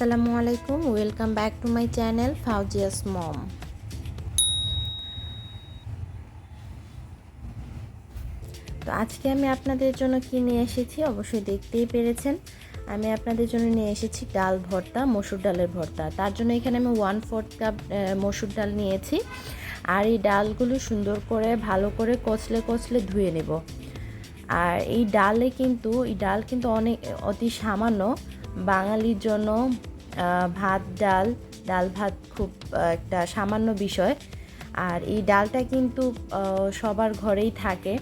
আসসালামু আলাইকুম, welcome back to my channel Fauzia's mom. তো আজকে আমি আপনাদের জন্য কি নিয়ে এসেছি অবশ্যই দেখতেই পেরেছেন। আমি আপনাদের জন্য নিয়ে এসেছি ডাল ভর্তা, মসুর ডালের ভর্তা। তার জন্য এখানে আমি 1/4 কাপ মসুর ডাল নিয়েছি। আর এই ডালগুলো সুন্দর করে ভালো করে কচলে কচলে ধুয়ে নেব। আর এই ডাল কিন্তু অতি সামান্য বাঙালির জন্য। ডাল ভাত খুব একটা সামান্য বিষয়। আর এই ডালটা কিন্তু সবার ঘরেই থাকে,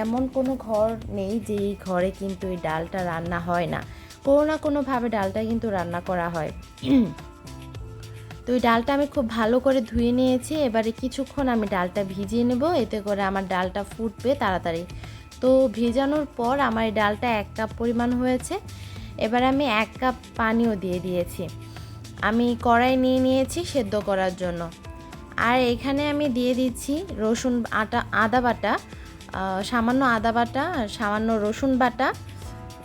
এমন কোনো ঘর নেই যে এই ঘরে কিন্তু এই ডালটা রান্না হয় না। কোনো না কোনোভাবে ডালটা কিন্তু রান্না করা হয়। তো এই ডালটা আমি খুব ভালো করে ধুয়ে নিয়েছি। এবারে কিছুক্ষণ আমি ডালটা ভিজিয়ে নেব, এতে করে আমার ডালটা ফুটবে তাড়াতাড়ি। তো ভেজানোর পর আমার এই ডালটা 1 কাপ পরিমাণ হয়েছে। এবার আমি 1 কাপ পানিও দিয়ে দিয়েছি। আমি কড়াই নিয়ে নিয়েছি সেদ্ধ করার জন্য। আর এখানে আমি দিয়ে দিচ্ছি আদা বাটা, সামান্য আদা বাটা, সামান্য রসুন বাটা।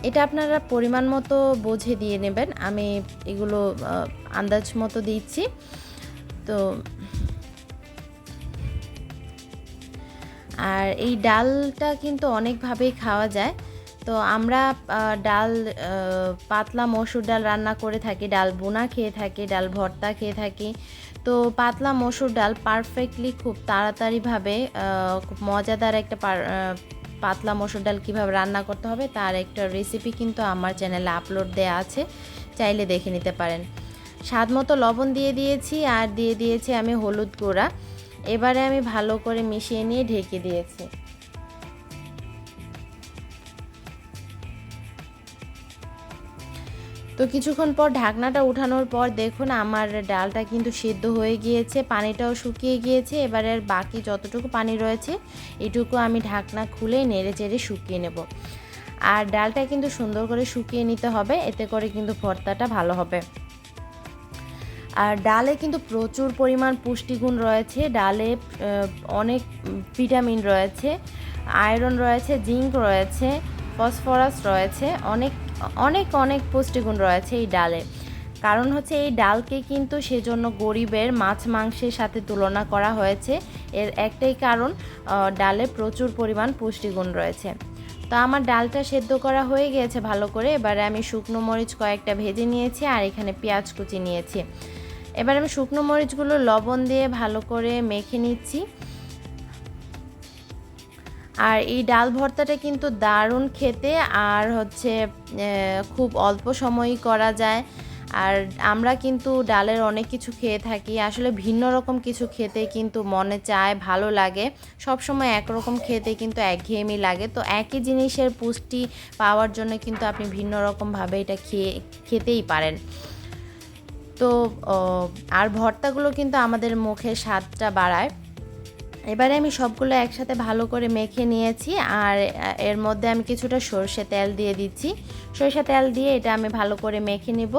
এটা আপনারা পরিমাণ মতো বুঝে দিয়ে নেবেন। আমি এগুলো আন্দাজ মতো দিচ্ছি। তো আর এই ডালটা কিন্তু অনেকভাবেই খাওয়া যায়। তো আমরা পাতলা মসুর ডাল রান্না করে থাকি, ডাল বোনা খেয়ে থাকি, ডাল ভর্তা খেয়ে থাকি। তো পাতলা মসুর ডাল পারফেক্টলি খুব তাড়াতাড়িভাবে খুব মজাদার একটা পাতলা মসুর ডাল কীভাবে রান্না করতে হবে তার একটা রেসিপি কিন্তু আমার চ্যানেলে আপলোড দেওয়া আছে, চাইলে দেখে নিতে পারেন। স্বাদ মতো লবণ দিয়ে দিয়েছি আর দিয়ে দিয়েছি আমি হলুদ গুঁড়া। এবারে আমি ভালো করে মিশিয়ে নিয়ে ঢেকে দিয়েছি। তো কিছুক্ষণ পর ঢাকনাটা উঠানোর পর দেখুন আমার ডালটা কিন্তু সিদ্ধ হয়ে গিয়েছে, পানিটাও শুকিয়ে গিয়েছে। এবারে বাকি যতটুকু পানি রয়েছে এটুকু আমি ঢাকনা খুলে নেড়ে চেড়ে শুকিয়ে নেব। আর ডালটা কিন্তু সুন্দর করে শুকিয়ে নিতে হবে, এতে করে কিন্তু ভর্তাটা ভালো হবে। আর ডালে কিন্তু প্রচুর পরিমাণ পুষ্টিগুণ রয়েছে। ডালে অনেক ভিটামিন রয়েছে, আয়রন রয়েছে, জিঙ্ক রয়েছে, ফসফরাস রয়েছে, অনেক অনেক অনেক পুষ্টিগুণ রয়েছে এই ডালে। কারণ হচ্ছে এই ডালকে কিন্তু সেজন্য গরিবের মাছ মাংসের সাথে তুলনা করা হয়েছে। এর একটাই কারণ, ডালে প্রচুর পরিমাণ পুষ্টিগুণ রয়েছে। তো আমার ডালটা সেদ্ধ করা হয়ে গিয়েছে ভালো করে। এবারে আমি শুকনো মরিচ কয়েকটা ভেজে নিয়েছি আর এখানে পেঁয়াজ কুচি নিয়েছি। এবার আমি শুকনো মরিচগুলো লবণ দিয়ে ভালো করে মেখে নিচ্ছি। আর এই ডাল ভর্তাটা কিন্তু দারুণ খেতে, আর হচ্ছে খুব অল্প সময়ই করা যায়। আর আমরা কিন্তু ডালের অনেক কিছু খেয়ে থাকি, আসলে ভিন্ন রকম কিছু খেতে কিন্তু মনে চায়, ভালো লাগে। সব সময় একরকম খেতে কিন্তু একঘেয়েমি লাগে। তো একই জিনিসের পুষ্টি পাওয়ার জন্য কিন্তু আপনি ভিন্ন রকমভাবে এটা খেতেই পারেন। তো আর ভর্তাগুলো কিন্তু আমাদের মুখের স্বাদটা বাড়ায়। এবারে আমি সবগুলো একসাথে ভালো করে মেখে নিয়েছি। আর এর মধ্যে আমি কিছুটা সরষে তেল দিয়ে দিচ্ছি। সরষে তেল দিয়ে এটা আমি ভালো করে মেখে নিব।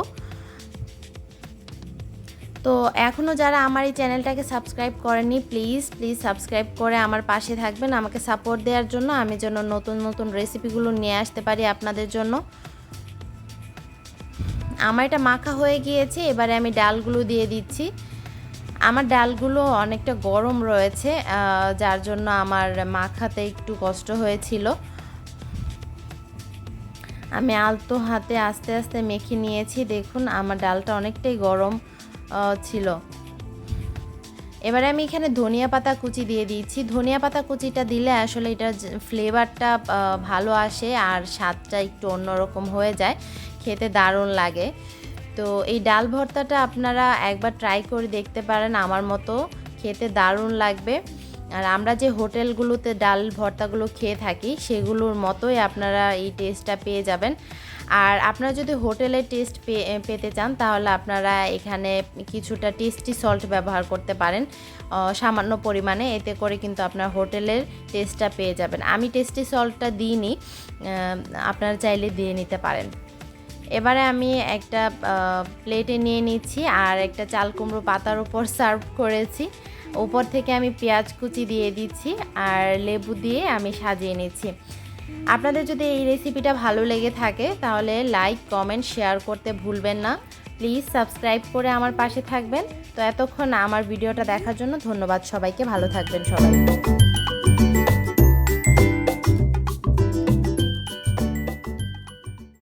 তো এখনও যারা আমার এই চ্যানেলটাকে সাবস্ক্রাইব করেনি, প্লিজ সাবস্ক্রাইব করে আমার পাশে থাকবেন, আমাকে সাপোর্ট দেওয়ার জন্য, আমি যেন নতুন নতুন রেসিপিগুলো নিয়ে আসতে পারি আপনাদের জন্য। আমার এটা মাখা হয়ে গিয়েছে, এবারে আমি ডালগুলো দিয়ে দিচ্ছি। আমার ডালগুলো অনেকটা গরম রয়েছে, যার জন্য আমার মাখাতে একটু কষ্ট হয়েছিল। আমি আলতো হাতে আস্তে আস্তে মেখে নিয়েছি। দেখুন আমার ডালটা অনেকটাই গরম ছিল। এবারে আমি এখানে ধনিয়া পাতা কুচি দিয়ে দিয়েছি। ধনিয়া পাতা কুচিটা দিলে আসলে এটা ফ্লেভারটা ভালো আসে আর স্বাদটা একটু অন্যরকম হয়ে যায়, খেতে দারুণ লাগে। তো এই ডাল ভর্তাটা আপনারা একবার ট্রাই করে দেখতে পারেন, আমার মতো খেতে দারুণ লাগবে। আর আমরা যে হোটেলগুলোতে ডাল ভর্তাগুলো খেয়ে থাকি সেগুলোর মতোই আপনারা এই টেস্টটা পেয়ে যাবেন। আর আপনারা যদি হোটেলের টেস্ট পেতে চান তাহলে আপনারা এখানে কিছুটা টেস্টি সল্ট ব্যবহার করতে পারেন সামান্য পরিমাণে, এতে করে কিন্তু আপনার হোটেলের টেস্টটা পেয়ে যাবেন। আমি টেস্টি সল্টটা দিইনি, আপনারা চাইলে দিয়ে নিতে পারেন। এবারে আমি একটা প্লেটে নিয়ে নিচ্ছি আর একটা চাল কুমড়ো পাতার উপর সার্ভ করেছি। উপর থেকে আমি পেঁয়াজ কুচি দিয়ে দিচ্ছি আর লেবু দিয়ে আমি সাজিয়ে নিচ্ছি। আপনাদের যদি এই রেসিপিটা ভালো লেগে থাকে তাহলে লাইক, কমেন্ট, শেয়ার করতে ভুলবেন না। প্লিজ সাবস্ক্রাইব করে আমার পাশে থাকবেন। তো এতক্ষণ আমার ভিডিওটা দেখার জন্য ধন্যবাদ সবাইকে। ভালো থাকবেন সবাই।